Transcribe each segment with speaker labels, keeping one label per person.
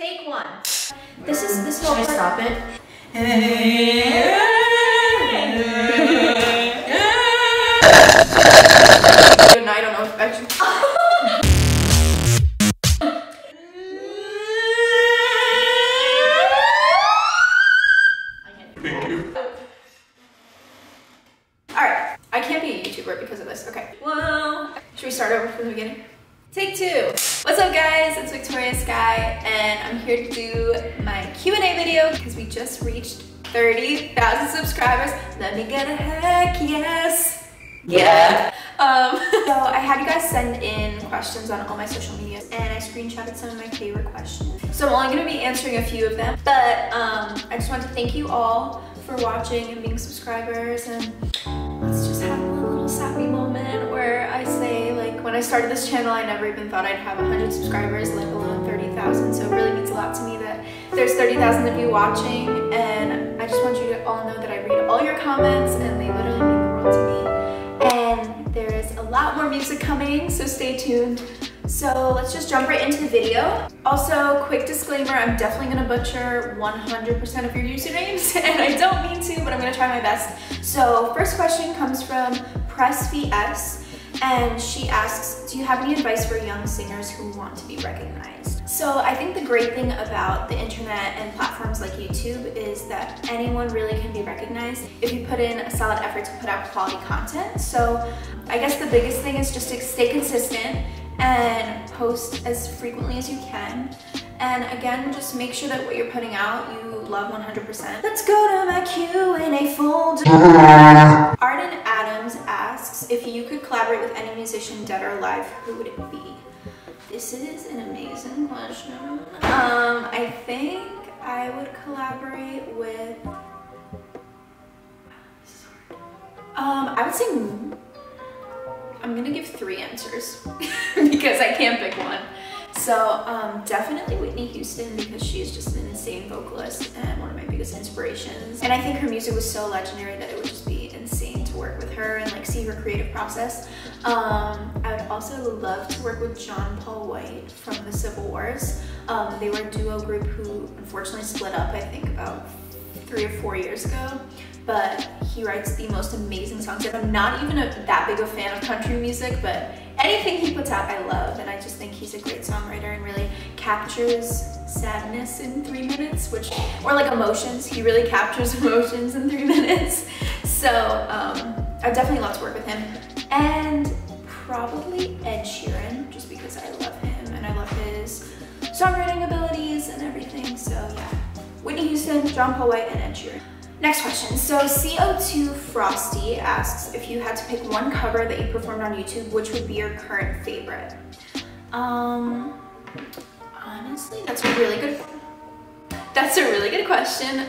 Speaker 1: Take one. This whole part.
Speaker 2: Stop it.
Speaker 1: Good night, I don't know if I should. Alright, I can't be a YouTuber because of this. Okay. Well, should we start over from the beginning? Take two. What's up guys? It's Victoria Skie and I'm here to do my Q&A video because we just reached 30,000 subscribers. Let me get a heck yes. Yeah. So I had you guys send in questions on all my social media and I screenshotted some of my favorite questions. So I'm only going to be answering a few of them, but I just want to thank you all for watching and being subscribers, and let's just have a little sappy moment where I say, like, when I started this channel I never even thought I'd have 100 subscribers, let alone 30,000, so it really means a lot to me that there's 30,000 of you watching, and I just want you to all know that I read all your comments and they literally mean the world to me. And there is a lot more music coming, so stay tuned. So let's just jump right into the video. Also, quick disclaimer, I'm definitely gonna butcher 100% of your usernames, and I don't mean to, but I'm gonna try my best. So first question comes from PressVS, and she asks, do you have any advice for young singers who want to be recognized? So I think the great thing about the internet and platforms like YouTube is that anyone really can be recognized if you put in a solid effort to put out quality content. So I guess the biggest thing is just to stay consistent and post as frequently as you can. And again, just make sure that what you're putting out, you love 100%. Let's go to my Q&A folder. Arden Adams asks, if you could collaborate with any musician dead or alive, who would it be? This is an amazing question. I think I would collaborate with, I would say, I'm gonna give 3 answers because I can't pick one. So definitely Whitney Houston, because she is just an insane vocalist and one of my biggest inspirations. And I think her music was so legendary that it would just be insane to work with her and like see her creative process. I would also love to work with John Paul White from the Civil Wars. They were a duo group who unfortunately split up, I think about 3 or 4 years ago. But he writes the most amazing songs. And I'm not even that big a fan of country music, but anything he puts out I love, and I just think he's a great songwriter and really captures sadness in 3 minutes, or like emotions. He really captures emotions in 3 minutes. So I'd definitely love to work with him. And probably Ed Sheeran, just because I love him and I love his songwriting abilities and everything. So yeah, Whitney Houston, John Paul White, and Ed Sheeran. Next question. So CO2 Frosty asks, if you had to pick one cover that you performed on YouTube, which would be your current favorite? Honestly, that's a really good question.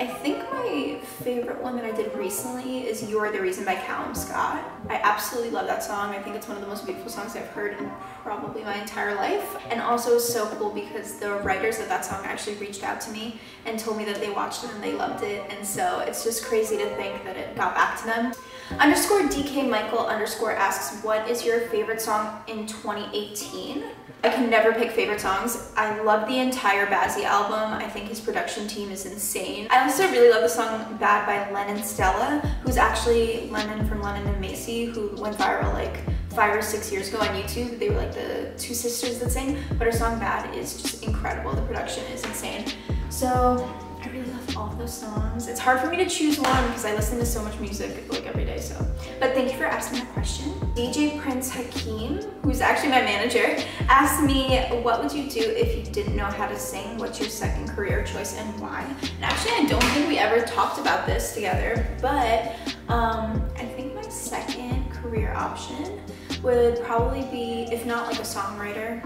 Speaker 1: I think my favorite one that I did recently is You're the Reason by Callum Scott. I absolutely love that song. I think it's one of the most beautiful songs I've heard in probably my entire life. And also it's so cool because the writers of that song actually reached out to me and told me that they watched it and they loved it. And so it's just crazy to think that it got back to them. _DK Michael _ asks, what is your favorite song in 2018? I can never pick favorite songs. I love the entire Bazzi album. I think his production team is insane. I also really love the song Bad by Lennon Stella, who's actually Lennon from Lennon and Macy, who went viral like 5 or 6 years ago on YouTube. They were like the 2 sisters that sing, but her song Bad is just incredible. The production is insane. So I really love all of those songs. It's hard for me to choose one because I listen to so much music like every day, so. But thank you for asking that question. DJ Prince Hakim, who's actually my manager, asked me, what would you do if you didn't know how to sing? What's your second career choice and why? And actually, I don't think we ever talked about this together, but I think my second career option would probably be, if not like a songwriter,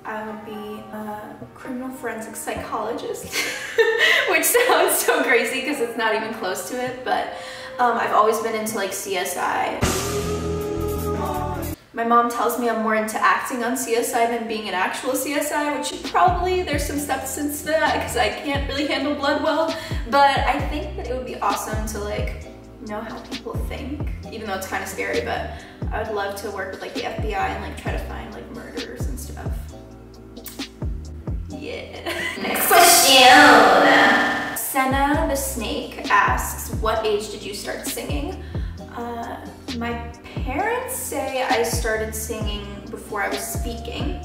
Speaker 1: I would be a criminal forensic psychologist, which sounds so crazy because it's not even close to it, but I've always been into like CSI. My mom tells me I'm more into acting on CSI than being an actual CSI, which probably there's some substance to that because I can't really handle blood well, but I think that it would be awesome to like know how people think, even though it's kind of scary, but I would love to work with like the FBI and like try to find like murderers and stuff. asks, what age did you start singing? My parents say I started singing before I was speaking.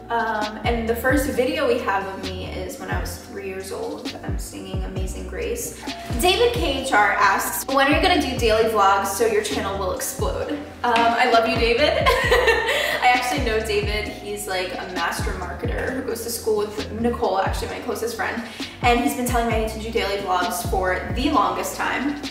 Speaker 1: And the first video we have of me is when I was 3 years old. I'm singing Amazing Grace. David KHR asks, when are you gonna do daily vlogs so your channel will explode? I love you, David. I actually know David. He's like a master marketer who goes to school with Nicole, actually my closest friend. And he's been telling me I need to do daily vlogs for the longest time.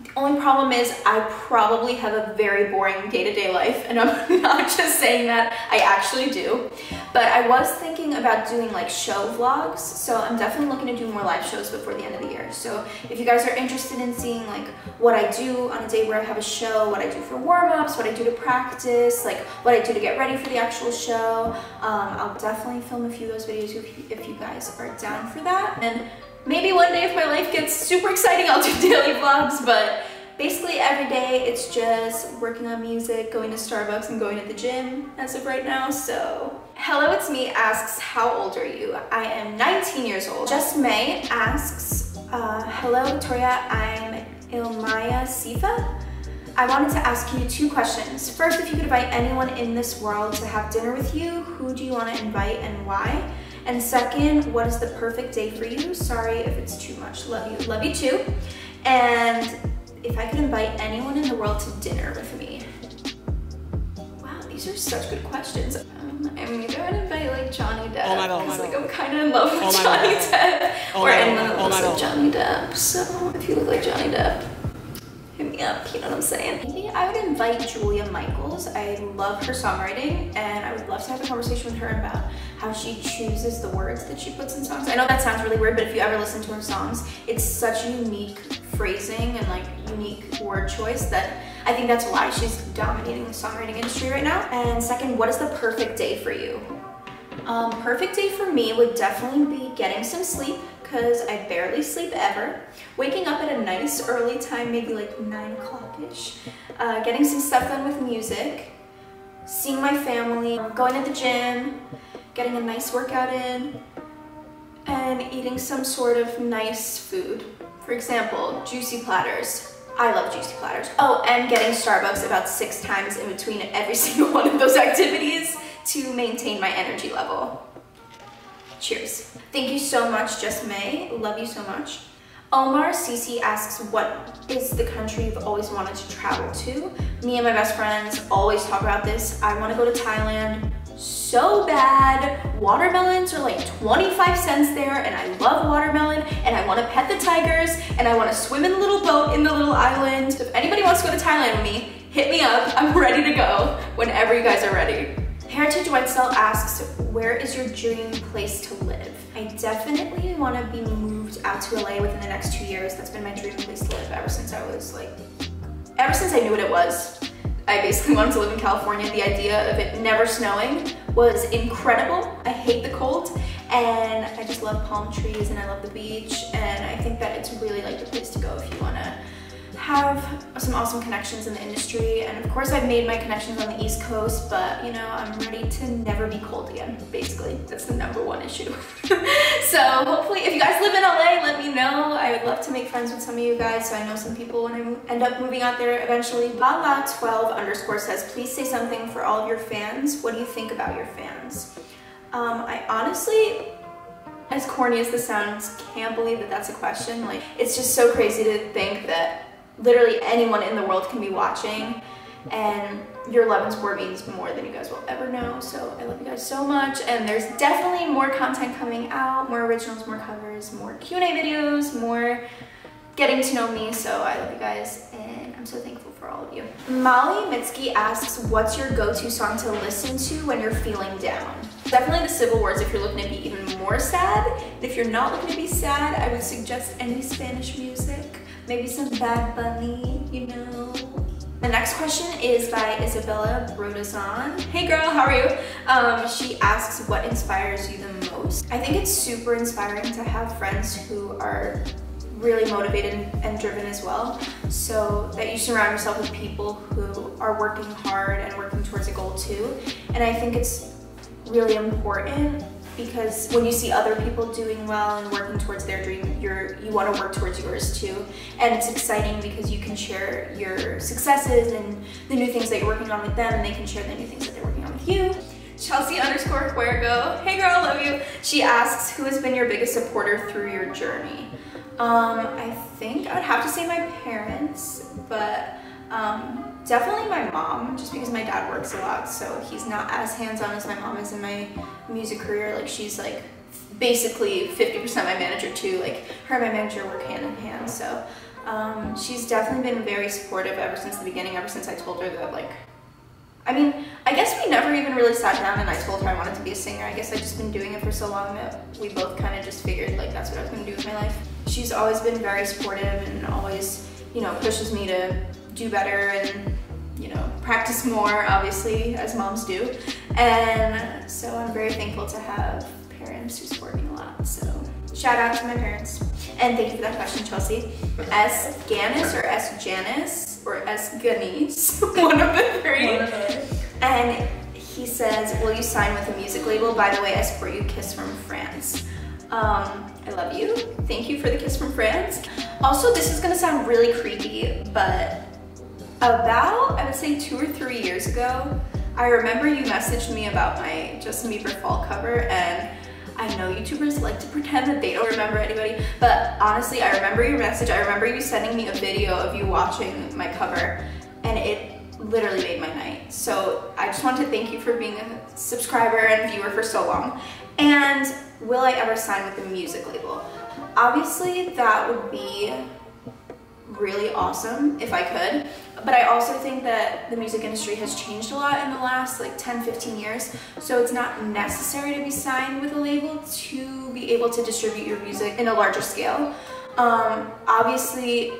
Speaker 1: The only problem is I probably have a very boring day-to-day life, and I'm not just saying that, I actually do. But I was thinking about doing like show vlogs, so I'm definitely looking to do more live shows before the end of the year. So if you guys are interested in seeing like what I do on a day where I have a show, what I do for warm-ups, what I do to practice, like what I do to get ready for the actual show, I'll definitely film a few of those videos if you guys are down for that. And maybe one day if my life gets super exciting, I'll do daily vlogs, but basically every day it's just working on music, going to Starbucks, and going to the gym as of right now. So Hello It's Me asks, how old are you? I am 19 years old. Just May asks, hello Victoria, I'm Ilmaya Sifa. I wanted to ask you 2 questions. First, if you could invite anyone in this world to have dinner with you, who do you want to invite and why? And second, what is the perfect day for you? Sorry if it's too much. Love you. Love you too. And if I could invite anyone in the world to dinner with me. Wow, these are such good questions. I'm either gonna invite like Johnny Depp, because like I'm kind of in love with Johnny Depp, or anyone that looks like Johnny Depp. So if you look like Johnny Depp, hit me up, you know what I'm saying? Maybe I would invite Julia Michaels. I love her songwriting, and I would love to have a conversation with her about how she chooses the words that she puts in songs. I know that sounds really weird, but if you ever listen to her songs, it's such a unique phrasing and like unique word choice that I think that's why she's dominating the songwriting industry right now. And second, what is the perfect day for you? Perfect day for me would definitely be getting some sleep, because I barely sleep ever. Waking up at a nice early time, maybe like 9 o'clock-ish. Getting some stuff done with music. Seeing my family. Going to the gym. Getting a nice workout in. And eating some sort of nice food. For example, juicy platters. I love juicy platters. Oh, and getting Starbucks about 6 times in between every single one of those activities to maintain my energy level. Cheers. Thank you so much, Just May. Love you so much. Omar CC asks, what is the country you've always wanted to travel to? Me and my best friends always talk about this. I want to go to Thailand so bad. Watermelons are like 25 cents there, and I love watermelon, and I want to pet the tigers, and I want to swim in a little boat in the little island. So if anybody wants to go to Thailand with me, hit me up. I'm ready to go whenever you guys are ready. Heritage Whitestyle asks, where is your dream place to live? I definitely want to be moved out to LA within the next 2 years. That's been my dream place to live ever since I knew what it was. I basically wanted to live in California. The idea of it never snowing was incredible. I hate the cold, and I just love palm trees, and I love the beach, and I think that it's really like the place to go if you want to have some awesome connections in the industry. And of course I've made my connections on the East Coast, but you know, I'm ready to never be cold again. Basically, that's the #1 issue. So hopefully, if you guys live in LA, let me know. I would love to make friends with some of you guys, so I know some people when I end up moving out there eventually. Lala12_ says, please say something for all of your fans. What do you think about your fans? I honestly, as corny as this sounds, can't believe that that's a question. Like, it's just so crazy to think that literally anyone in the world can be watching, and your love and support means more than you guys will ever know. So I love you guys so much, and there's definitely more content coming out, more originals, more covers, more Q&A videos, more getting to know me. So I love you guys, and I'm so thankful for all of you. Molly Mitski asks, what's your go-to song to listen to when you're feeling down? Definitely the Civil Wars if you're looking to be even more sad. And if you're not looking to be sad, I would suggest any Spanish music. Maybe some Bad Bunny, you know. The next question is by Isabella Brodazan. Hey girl, how are you? She asks, what inspires you the most? I think it's super inspiring to have friends who are really motivated and driven as well, so that you surround yourself with people who are working hard and working towards a goal too. And I think it's really important because when you see other people doing well and working towards their dream, you want to work towards yours too. And it's exciting because you can share your successes and the new things that you're working on with them, and they can share the new things that they're working on with you. Chelsea_Huergo, hey girl, love you. She asks, who has been your biggest supporter through your journey? I think I would have to say my parents, but definitely my mom, just because my dad works a lot, so he's not as hands-on as my mom is in my music career. Like, she's like basically 50% my manager too. Like, her and my manager work hand in hand, so she's definitely been very supportive ever since the beginning, ever since I told her that, like, I mean, I guess we never even really sat down and I told her I wanted to be a singer. I guess I've just been doing it for so long that we both kind of just figured like that's what I was going to do with my life. She's always been very supportive and always, you know, pushes me to do better and, you know, practice more, obviously, as moms do. And so I'm very thankful to have parents who support me a lot. So shout out to my parents. And thank you for that question, Chelsea. S. Ganis or S. Janice or S. Ganis, one of the three. And he says, will you sign with a music label? By the way, I support you, kiss from France. I love you. Thank you for the kiss from France. Also, this is gonna sound really creepy, but about, I would say 2 or 3 years ago, I remember you messaged me about my Justin Bieber fall cover, and I know YouTubers like to pretend that they don't remember anybody, but honestly, I remember your message. I remember you sending me a video of you watching my cover, and it literally made my night. So I just want to thank you for being a subscriber and viewer for so long. And will I ever sign with a music label? Obviously, that would be really awesome if I could, but I also think that the music industry has changed a lot in the last like 10-15 years, so it's not necessary to be signed with a label to be able to distribute your music in a larger scale. Obviously,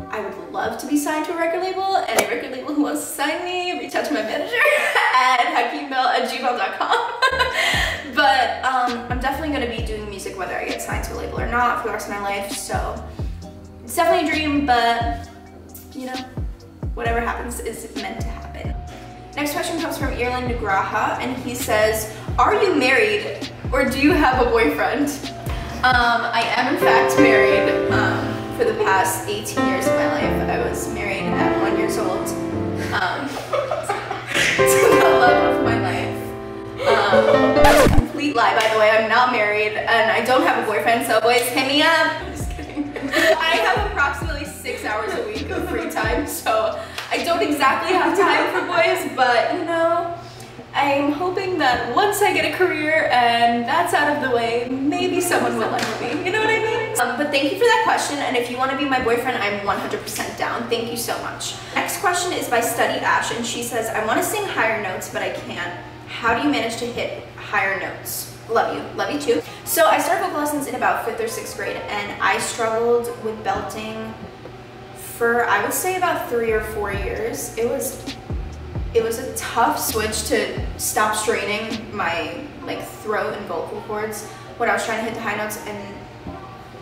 Speaker 1: I would love to be signed to a record label, and a record label who wants to sign me, reach out to my manager at hakimbell@gmail.com. But I'm definitely going to be doing music whether I get signed to a label or not for the rest of my life, so it's definitely a dream, but you know, whatever happens is meant to happen. Next question comes from Irland Graha, and he says, are you married or do you have a boyfriend? I am in fact married. For the past 18 years of my life, I was married at 1 year old. To the love of my life. That's a complete lie, by the way. I'm not married and I don't have a boyfriend, so boys, hit me up. I'm just kidding. I have approximately 6 hours a week of free time, so I don't exactly have time for boys, but you know, I'm hoping that once I get a career and that's out of the way, maybe someone will like me, you know what I mean? But thank you for that question, and if you want to be my boyfriend, I'm 100% down. Thank you so much. Next question is by Study Ash, and she says, I want to sing higher notes, but I can't. How do you manage to hit higher notes? Love you too. So I started vocal lessons in about 5th or 6th grade, and I struggled with belting for, I would say, about 3 or 4 years. It was a tough switch to stop straining my throat and vocal cords when I was trying to hit the high notes, and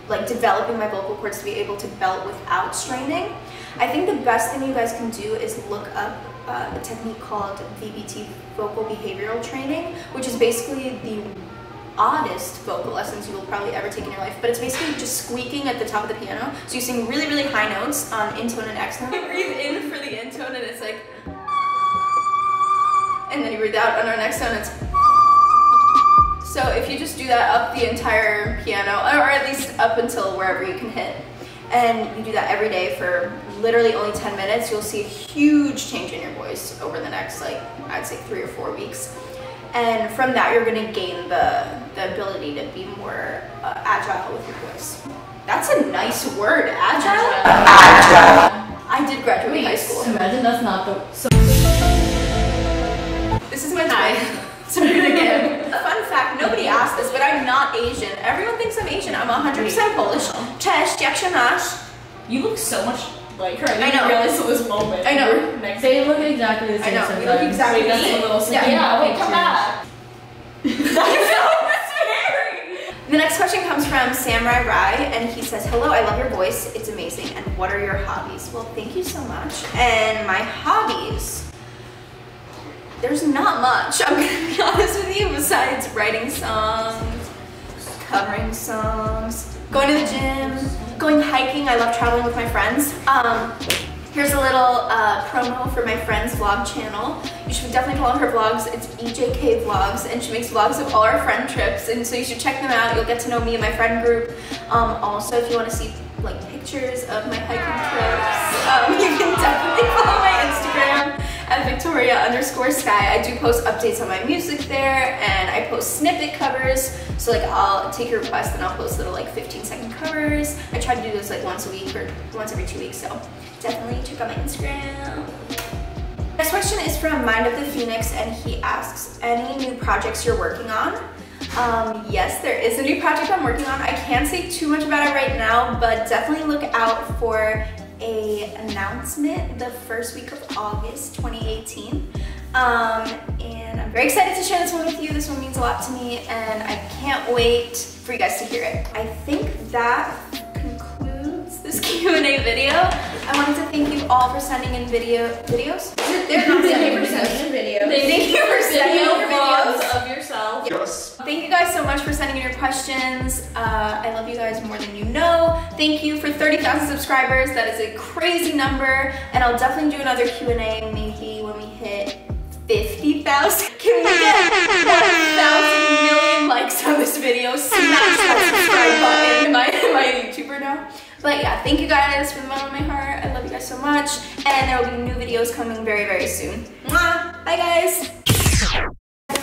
Speaker 1: like developing my vocal cords to be able to belt without straining. I think the best thing you guys can do is look up a technique called VBT, vocal behavioral training, which is basically the oddest vocal lessons you will probably ever take in your life, but it's basically just squeaking at the top of the piano. So you sing really, really high notes on intone and extone. You breathe in for the intone and it's like, and then you breathe out on our next tone, it's. So if you just do that up the entire piano, or at least up until wherever you can hit, and you do that every day for literally only 10 minutes, you'll see a huge change in your voice over the next, like, I'd say 3 or 4 weeks. And from that, you're gonna gain the ability to be more agile with your voice. That's a nice word, agile? Agile. I did graduate high school.
Speaker 2: Imagine that's not the...
Speaker 1: This is my time. So again, fun fact, nobody asked this, but I'm not Asian. Everyone thinks I'm Asian. I'm 100% Polish. Cześć, jak się masz?
Speaker 2: You look so much like her.
Speaker 1: I know.
Speaker 2: Realize at this moment.
Speaker 1: I know.
Speaker 2: They look exactly the same.
Speaker 1: I know. We look exactly the same.
Speaker 2: Wait, come back.
Speaker 1: That's so scary. The next question comes from Samurai Rai, and he says, hello, I love your voice. It's amazing. And what are your hobbies? Well, thank you so much. And my hobbies. there's not much, I'm gonna be honest with you, besides writing songs, covering songs, going to the gym, going hiking. I love traveling with my friends. Here's a little promo for my friend's vlog channel. You should definitely follow her vlogs. It's EJK Vlogs, and she makes vlogs of all our friend trips, and so you should check them out. You'll get to know me and my friend group. Also, if you want to see like pictures of my hiking trips, you can definitely follow my Instagram at Victoria_Skie. I do post updates on my music there, and I post snippet covers. So like I'll take your request and I'll post little like 15-second covers. I try to do this like once a week or once every 2 weeks, so definitely check out my Instagram. Next question is from Mind of the Phoenix, and he asks, any new projects you're working on? Yes, there is a new project I'm working on. I can't say too much about it right now, but definitely look out for an announcement the first week of August 2018. And I'm very excited to share this one with you. This one means a lot to me, and I can't wait for you guys to hear it. I think that concludes this Q&A video. I wanted to thank you all for sending in videos. They're not sending for sending in videos. Thank you for sending in your videos
Speaker 2: of yourself.
Speaker 1: Yes. Thank you guys so much for sending in your questions. I love you guys more than you know. Thank you for 30,000 subscribers. That is a crazy number, and I'll definitely do another Q&A maybe when we hit 50,000. Can we get 1,000 million likes on this video? Smash that subscribe button. Am I a YouTuber now? But yeah, thank you guys from the bottom of my heart. I love you guys so much, and there will be new videos coming very, very soon. Mwah! Bye guys.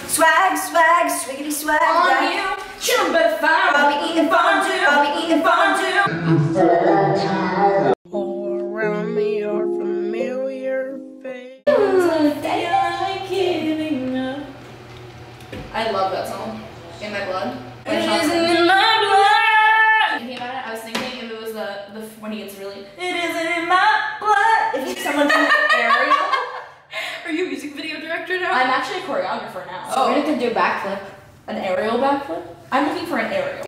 Speaker 1: Swag, swag, swiggity swag.
Speaker 2: On you, chillin' but fine.
Speaker 1: I'll be eating fondue. I'll be eating fondue.
Speaker 3: All around me are familiar faces.
Speaker 2: I love that song. In My Blood.
Speaker 1: It isn't in my blood.
Speaker 2: Thinking about it, I was thinking if it was the when he gets really, it isn't in my blood. If someone did Ariel.
Speaker 1: Are you a music video director now?
Speaker 2: I'm actually a choreographer now.
Speaker 1: Oh.
Speaker 2: We're gonna do a backflip. An aerial backflip? I'm looking for an aerial.